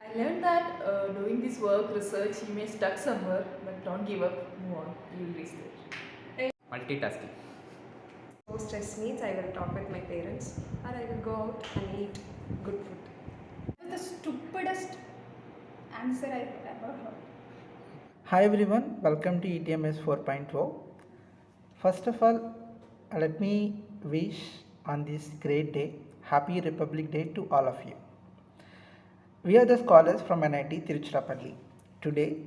I learned that doing this work, research, you may stuck somewhere, but don't give up, move on, you will reach there. Multitasking. So stress means I will talk with my parents or I will go out and eat good food. The stupidest answer I've ever heard. Hi everyone, welcome to ETMS 4.0. First of all, let me wish on this great day, Happy Republic Day to all of you. We are the scholars from NIT Tiruchirappalli. Today,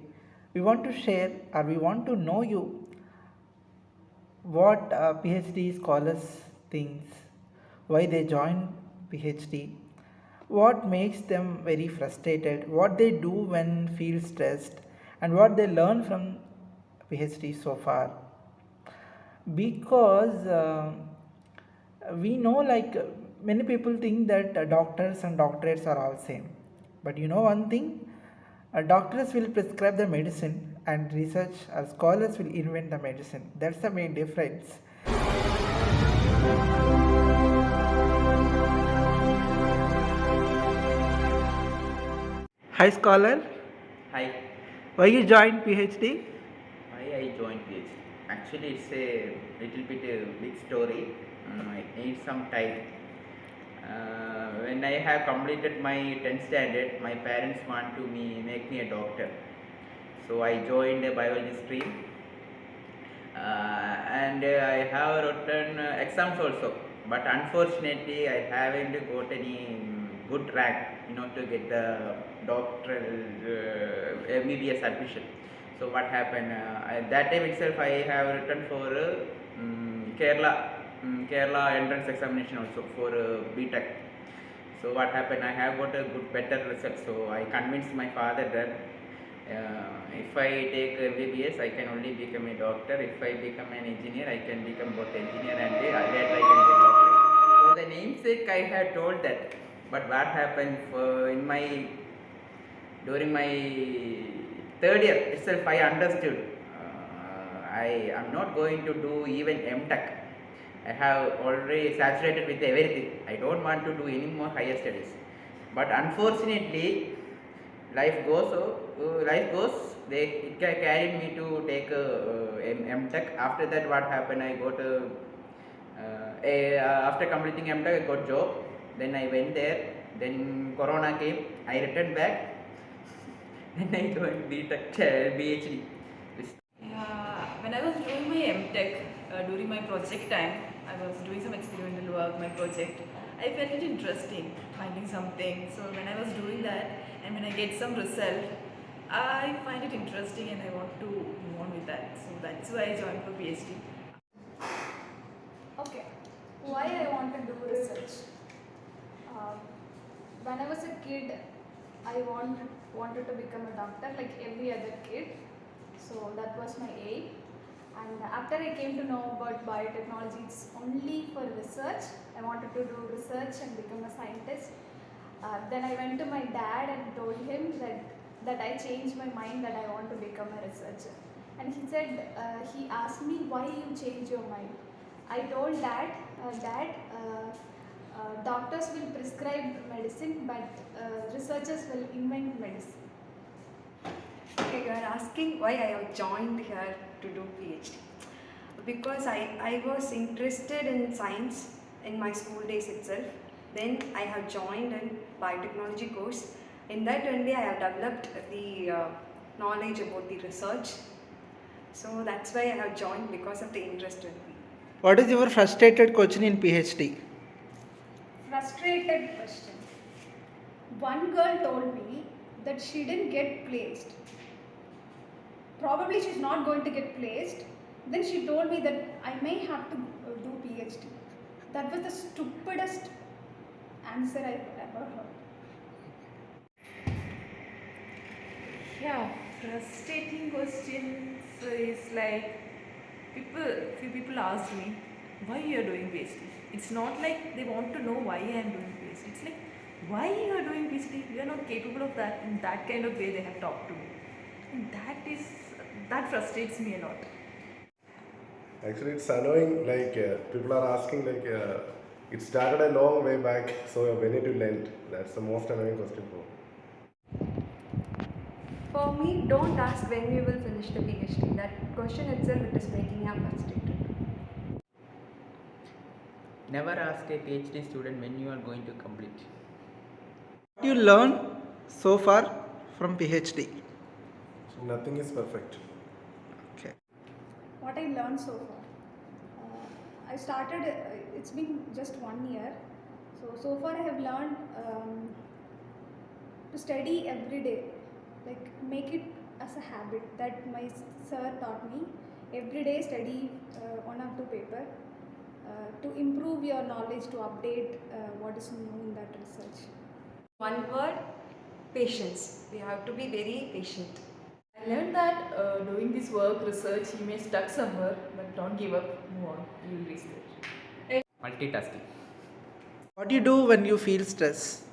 we want to share or we want to know you what PhD scholars think, why they join PhD, what makes them very frustrated, what they do when feel stressed, and what they learn from PhD so far. Because we know many people think that doctors and doctorates are all same, but you know one thing, doctors will prescribe the medicine and research scholars will invent the medicine. That's the main difference. Hi scholar, Hi. why you joined PhD? Why I joined PhD? Actually, it's a little bit a big story. I need some time. When I have completed my 10th standard, my parents want to make me a doctor. So I joined a biology stream, and I have written exams also. But unfortunately, I haven't got any good rank to get the doctoral MBBS admission. So what happened? At that time itself, I have written for Kerala entrance examination also for BTech. So what happened? I have got a better result. So I convinced my father that if I take MBBS, I can only become a doctor. If I become an engineer, I can become both engineer and later I can be doctor. So the namesake I had told that. But what happened during my third year itself, I understood I am not going to do even MTech. I have already saturated with everything. I don't want to do any more higher studies. But unfortunately, life goes. It carried me to take MTech. After that, what happened? I got after completing MTech, I got job. Then I went there. Then Corona came. I returned back. Then I joined BTech, PhD. When I was doing my MTech, during my project time, I was doing some experimental work, my project. I felt it interesting, finding something. So when I was doing that, and when I get some result, I find it interesting and I want to move on with that. So that's why I joined for PhD. Okay, why I want to do research? When I was a kid, I wanted to become a doctor like every other kid. So that was my aim. And after I came to know about biotechnology, it's only for research. I wanted to do research and become a scientist. Then I went to my dad and told him that I changed my mind, that I want to become a researcher. And he said, he asked me, why you changed your mind? I told Dad, doctors will prescribe medicine, but researchers will invent medicine. Okay, you are asking why I have joined here to do PhD. Because I was interested in science in my school days itself. Then I have joined in biotechnology course. In that only I have developed the knowledge about the research. So that's why I have joined, because of the interest in me. What is your frustrated question in PhD? Frustrated question. One girl told me that she didn't get placed. Probably she's not going to get placed. Then she told me that I may have to do PhD. That was the stupidest answer I've ever heard. Yeah, frustrating questions is like few people asked me why you are doing PhD. It's not like they want to know why I am doing PhD. It's like why you are doing PhD. You are not capable of that. In that kind of way they have talked to me, and that frustrates me a lot. Actually, it's annoying. People are asking it started a long way back. So when it will end? That's the most annoying question for me. For me, don't ask when we will finish the PhD. That question itself it is making me frustrated. Never ask a PhD student when you are going to complete. What you learn so far from PhD? So nothing is perfect. Okay. What I learned so far. I started, it's been just 1 year. So far I have learned to study every day, like make it as a habit that my sir taught me. Every day study one or two paper to improve your knowledge, to update what is new in that research. One word, patience. We have to be very patient. I learned that doing this work, research, you may stuck somewhere, but don't give up, move on, you will reach there. Multitasking. What do you do when you feel stress?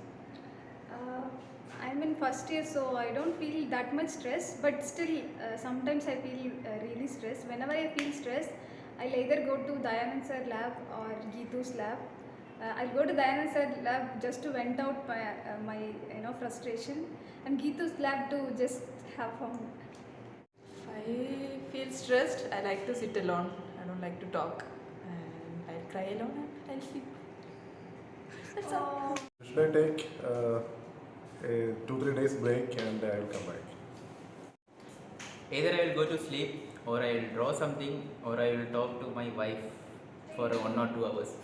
I'm in first year, so I don't feel that much stress, but still sometimes I feel really stressed. Whenever I feel stressed, I'll either go to Dayanand sir lab or Geetu's lab. I'll go to Dayanand sir lab just to vent out my frustration, and Geetu's lab to just have fun. If I feel stressed, I like to sit alone. I don't like to talk. And I'll cry alone and I'll sleep. That's all. Should I take a 2-3 days break and I will come back? Either I will go to sleep, or I will draw something, or I will talk to my wife for 1 or 2 hours.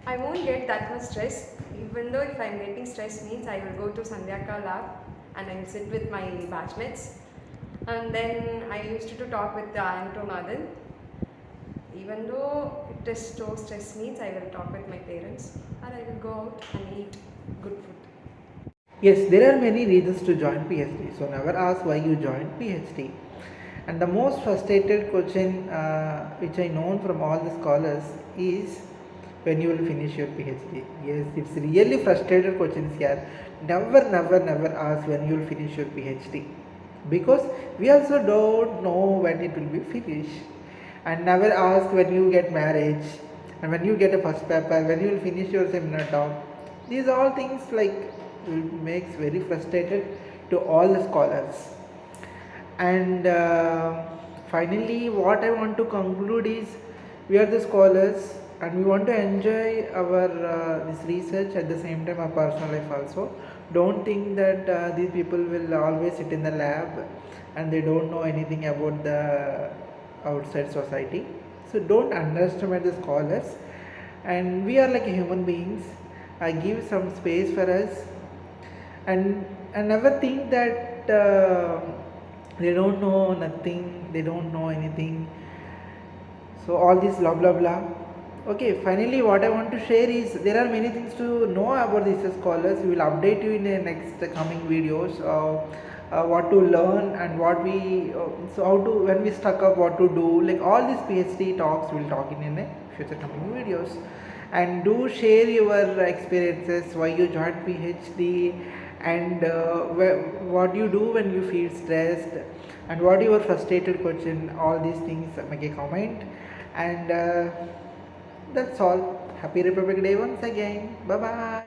I won't get that much stress. Even though if I'm getting stress means I will go to Sandhyaka lab and I will sit with my batchmates. And then I used to talk with the Anto Nathan. Even though it is so stress means I will talk with my parents or I will go out and eat good food. Yes, there are many reasons to join PhD. So never ask why you joined PhD. And the most frustrated question which I know from all the scholars is when you will finish your PhD. Yes, it's really frustrated questions here. Never ask when you will finish your PhD, because we also don't know when it will be finished. And never ask when you get married and when you get a first paper, when you will finish your seminar talk. These all things will makes very frustrated to all the scholars. And finally, what I want to conclude is, we are the scholars and we want to enjoy our this research at the same time our personal life also. Don't think that these people will always sit in the lab and they don't know anything about the outside society. So don't underestimate the scholars, and we are like human beings. Give some space for us, and never think that they don't know nothing, they don't know anything. So all this blah blah blah. Okay, finally what I want to share is, there are many things to know about these scholars. We will update you in the next coming videos. What to learn and what we so how to, when we stuck up, what to do, like all these PhD talks we'll talk in the future coming videos. And do share your experiences, why you joined PhD, and what you do when you feel stressed, and what your frustrated question. All these things, make a comment. And that's all. Happy Republic Day once again. Bye bye.